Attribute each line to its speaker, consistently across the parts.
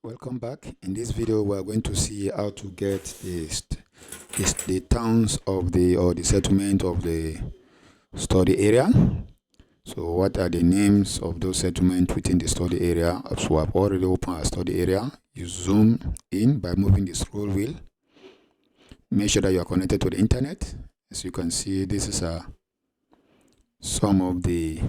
Speaker 1: Welcome back. In this video we are going to see how to get the towns of the settlement of the study area. So what are the names of those settlements within the study area? So we have already opened our study area. You zoom in by moving the scroll wheel. Make sure that you are connected to the internet. As you can see, this is some of the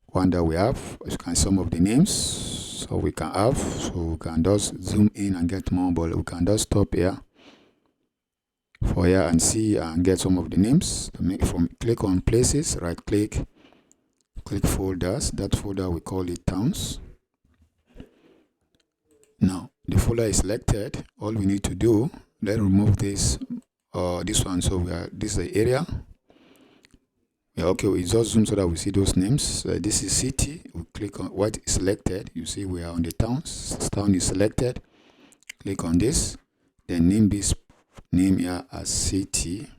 Speaker 1: one that we have. As you can see, some of the names. So we can have, so we can just zoom in and get more, but we can just stop here for here and see and get some of the names. To make from click on places, right click folders. That folder we call it towns. Now the folder is selected. All we need to do, let's remove this this one. So this is the area. Yeah, okay, we just zoom so that we see those names. This is city. We click on what is selected. You see we are on the towns. Town is selected. Click on this. Then name this name here as city.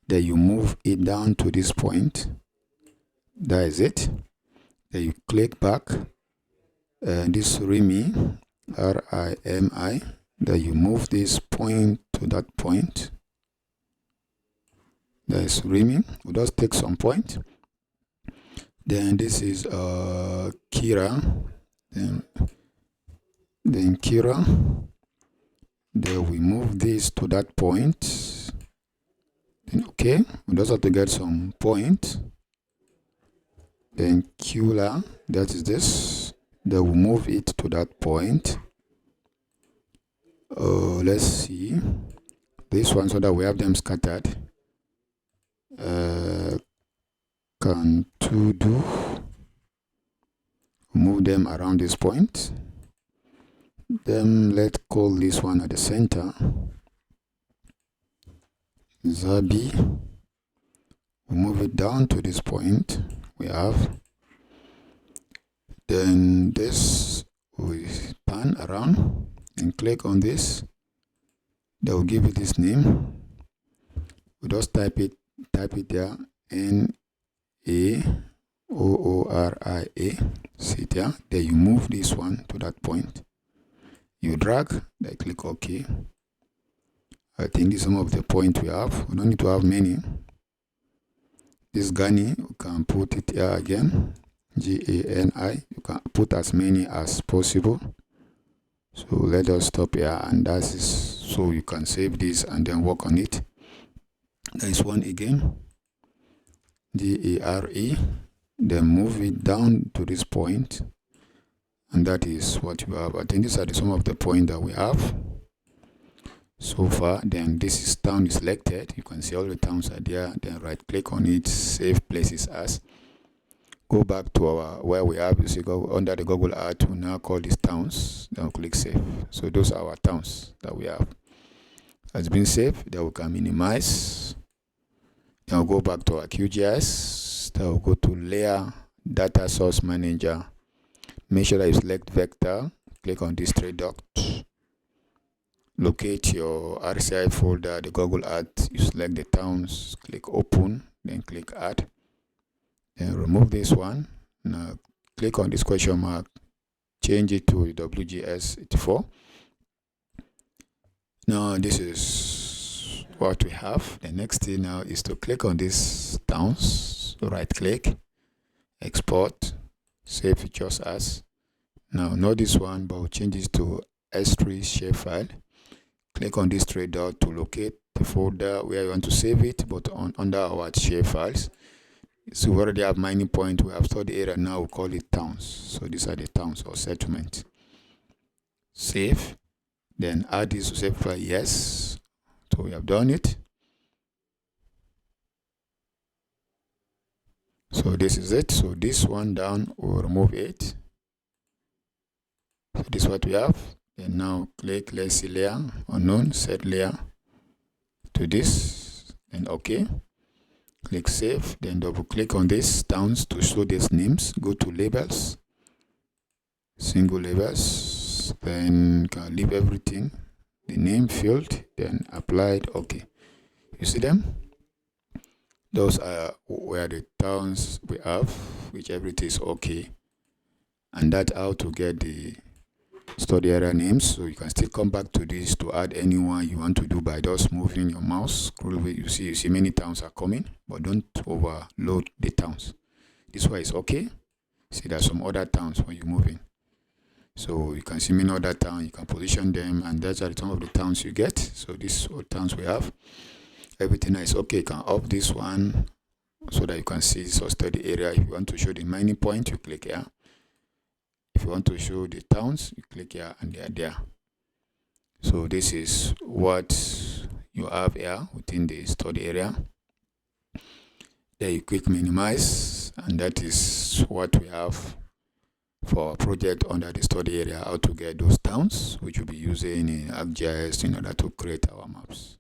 Speaker 1: Then you move it down to this point. That is it. Then you click back. This Rimi, R-I-M-I. Then you move this point to that point. That is Rimi. We'll just take some point. Then this is Kira. Then Kira. Then we move this to that point. Then okay, we just have to get some point. Then Kula, that is this. Then we move it to that point. Let's see this one so that we have them scattered. Can to do move them around this point. Then let's call this one at the center Zabi. We move it down to this point we have. Then this we pan around and click on this. That will give it this name. We just type it there, N-A-O-O-R-I-A, see there. Then you move this one to that point. You drag, then click OK. I think this is some of the points we have. We don't need to have many. This Gani, you can put it here again, G-A-N-I. You can put as many as possible. So let us stop here, and that is so you can save this and then work on it. There is one again, D-A-R-E, then move it down to this point, and that is what you have. I think these are some of the points that we have so far. Then this is town is selected. You can see all the towns are there. Then right click on it, save places as. Go back to our where we have, you see, go under the Google Earth. We now call these towns. Then click save. So those are our towns that we have. Has been saved. Then we can minimize. Then we'll go back to our QGIS. Then we'll go to layer data source manager. Make sure that you select vector. Click on this three dots. Locate your RCI folder, the Google Earth. You select the towns. Click open. Then click add. Then remove this one. Now click on this question mark. Change it to WGS 84. Now this is what we have. The next thing now is to click on these towns. So right click, export, save features as. Now not this one, but we'll change this to S3 shapefile. Click on this three dot to locate the folder where you want to save it, but under our shapefiles. So we already have mining point. We have study area. Now we call it towns. So these are the towns or settlement. Save. Then add this to save file. Yes. So we have done it. So this is it. So this one down, we'll remove it. So this is what we have. Then now click, let's see layer, unknown, set layer to this. Then OK. Click save. Then double click on this towns to show these names. Go to labels, single labels. Then can leave everything, the name field, then applied. Okay, you see them? Those are where the towns we have, which everything is okay. And that's how to get the study area names. So you can still come back to this to add anyone you want to do by just moving your mouse. Scroll away. You see many towns are coming, but don't overload the towns. This one is okay. See, there's some other towns when you move in. So you can see many other towns, you can position them, and that's some of the towns you get. So these are towns we have. Everything is okay. You can up this one so that you can see this study area. If you want to show the mining point, you click here. If you want to show the towns, you click here and they are there. So this is what you have here within the study area. Then you click minimize, and that is what we have for our project under the study area, how to get those towns, which we'll be using in QGIS in order to create our maps.